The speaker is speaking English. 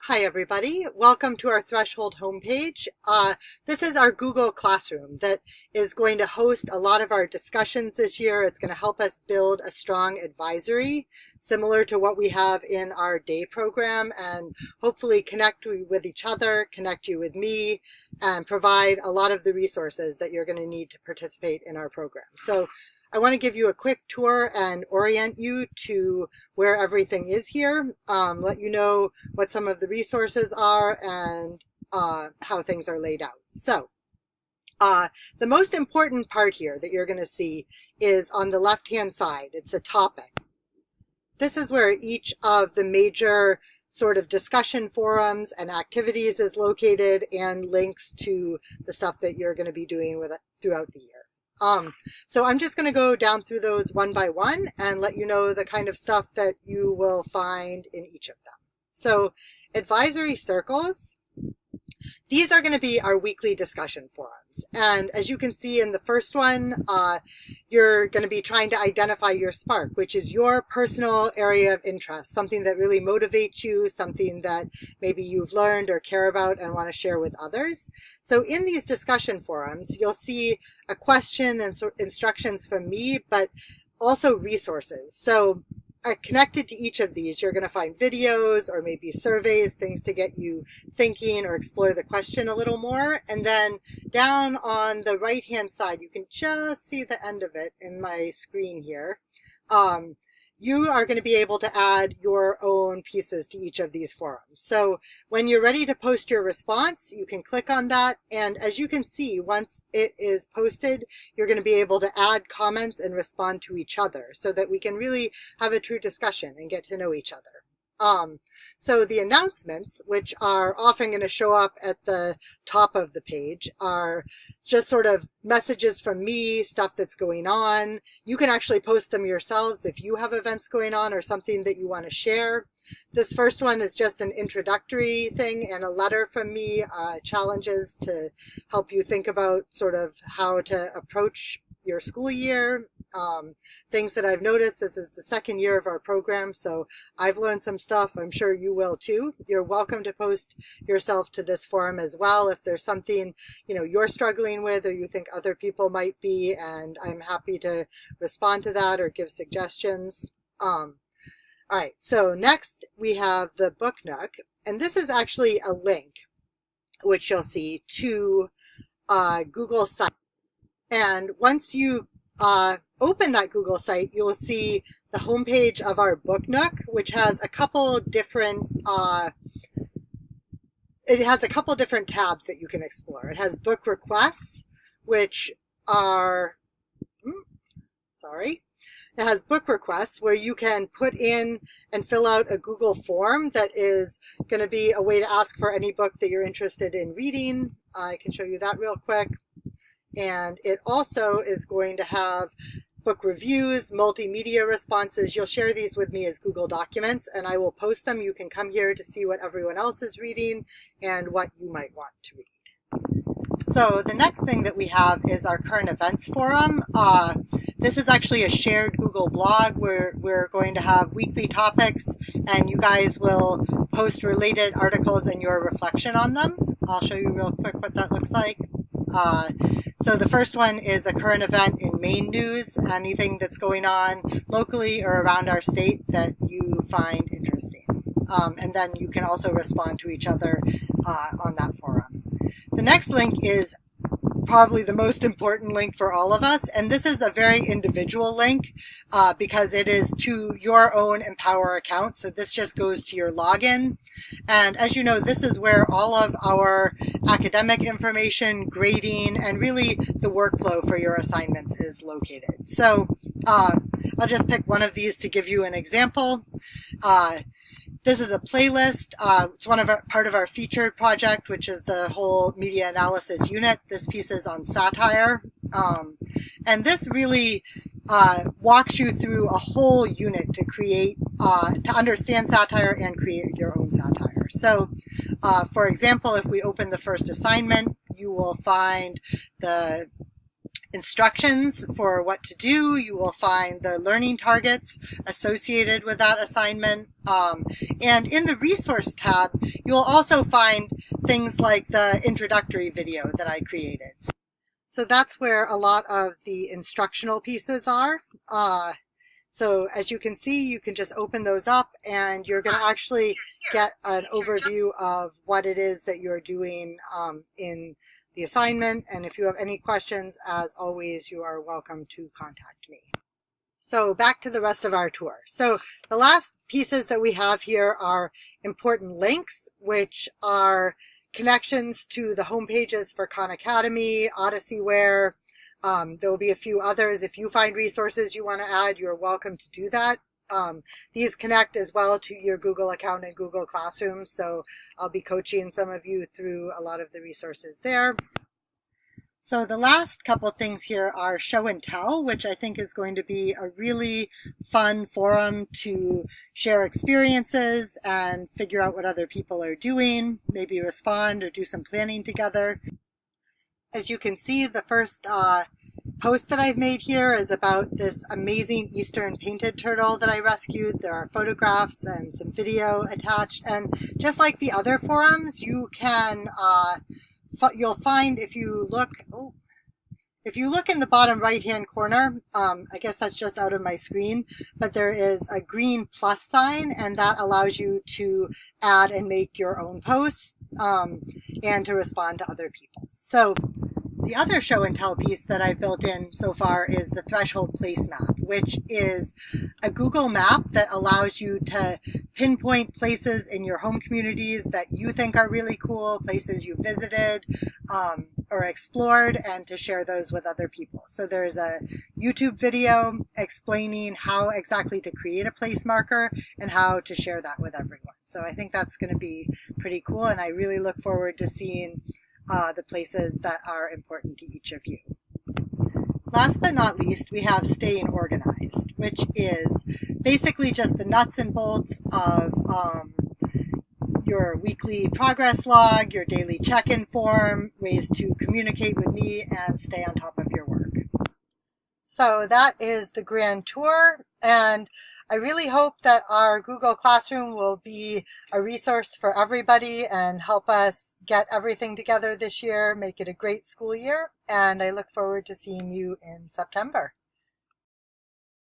Hi everybody, welcome to our Threshold homepage. This is our Google Classroom that is going to host a lot of our discussions this year. It's going to help us build a strong advisory similar to what we have in our day program and hopefully connect you with each other, connect you with me, and provide a lot of the resources that you're going to need to participate in our program. So I want to give you a quick tour and orient you to where everything is here, let you know what some of the resources are and how things are laid out. So the most important part here that you're going to see is on the left-hand side. It's a topic. This is where each of the major sort of discussion forums and activities is located and links to the stuff that you're going to be doing with it throughout the year. So I'm just going to go down through those one by one and let you know the kind of stuff that you will find in each of them. So advisory circles, these are going to be our weekly discussion forums. And as you can see in the first one, you're going to be trying to identify your spark, which is your personal area of interest, something that really motivates you, something that maybe you've learned or care about and want to share with others. So in these discussion forums, you'll see a question and instructions from me, but also resources. So connected to each of these, you're going to find videos or maybe surveys, things to get you thinking or explore the question a little more. And then down on the right hand side, you can just see the end of it in my screen here. You are going to be able to add your own pieces to each of these forums. So when you're ready to post your response, you can click on that. And as you can see, once it is posted, you're going to be able to add comments and respond to each other so that we can really have a true discussion and get to know each other. So the announcements, which are often going to show up at the top of the page, are just sort of messages from me, stuff that's going on. You can actually post them yourselves if you have events going on or something that you want to share. This first one is just an introductory thing and a letter from me, challenges to help you think about sort of how to approach your school year. Things that I've noticed, this is the second year of our program, so I've learned some stuff. I'm sure you will too. You're welcome to post yourself to this forum as well if there's something you're struggling with or you think other people might be, and I'm happy to respond to that or give suggestions. All right, so next we have the Book Nook, and this is actually a link which you'll see to Google site. And once you open that Google site, you will see the homepage of our Book Nook, which has a couple different tabs that you can explore. It has book requests, which are it has book requests where you can put in and fill out a Google form that is going to be a way to ask for any book that you're interested in reading. I can show you that real quick. And it also is going to have book reviews, multimedia responses. You'll share these with me as Google documents and I will post them. You can come here to see what everyone else is reading and what you might want to read. So the next thing that we have is our current events forum. This is actually a shared Google blog where we're going to have weekly topics and you guys will post related articles and your reflection on them. I'll show you real quick what that looks like. So the first one is a current event in Maine news, anything that's going on locally or around our state that you find interesting. And then you can also respond to each other on that forum. The next link is probably the most important link for all of us, and this is a very individual link because it is to your own Empower account. So this just goes to your login, and as you know, this is where all of our academic information, grading, and really the workflow for your assignments is located. So I'll just pick one of these to give you an example. This is a playlist. It's part of our featured project, which is the whole media analysis unit. This piece is on satire. And this really walks you through a whole unit to create, to understand satire and create your own satire. So, for example, if we open the first assignment, you will find the instructions for what to do. You will find the learning targets associated with that assignment. And in the resource tab, you'll also find things like the introductory video that I created. So that's where a lot of the instructional pieces are. So as you can see, you can just open those up and you're going to actually get an overview of what it is that you're doing in the assignment. And if you have any questions, as always, you are welcome to contact me. So back to the rest of our tour. So the last pieces that we have here are important links, which are connections to the home pages for Khan Academy, Odysseyware. There will be a few others. If you find resources you want to add, you're welcome to do that. These connect as well to your Google account and Google Classroom, so I'll be coaching some of you through a lot of the resources there. So the last couple things here are show and tell, which I think is going to be a really fun forum to share experiences and figure out what other people are doing, maybe respond or do some planning together. As you can see, the first post that I've made here is about this amazing eastern painted turtle that I rescued. There are photographs and some video attached, and just like the other forums, you can you'll find if you look in the bottom right hand corner, I guess that's just out of my screen, but there is a green plus sign, and that allows you to add and make your own posts and to respond to other people. So the other show and tell piece that I've built in so far is the Threshold Place Map, which is a Google map that allows you to pinpoint places in your home communities that you think are really cool, places you visited or explored, and to share those with other people. So there's a YouTube video explaining how exactly to create a place marker and how to share that with everyone. So I think that's going to be pretty cool, and I really look forward to seeing the places that are important to each of you. Last but not least, we have staying organized, which is basically just the nuts and bolts of your weekly progress log, your daily check-in form, ways to communicate with me and stay on top of your work. So that is the grand tour, and I really hope that our Google Classroom will be a resource for everybody and help us get everything together this year, make it a great school year, and I look forward to seeing you in September.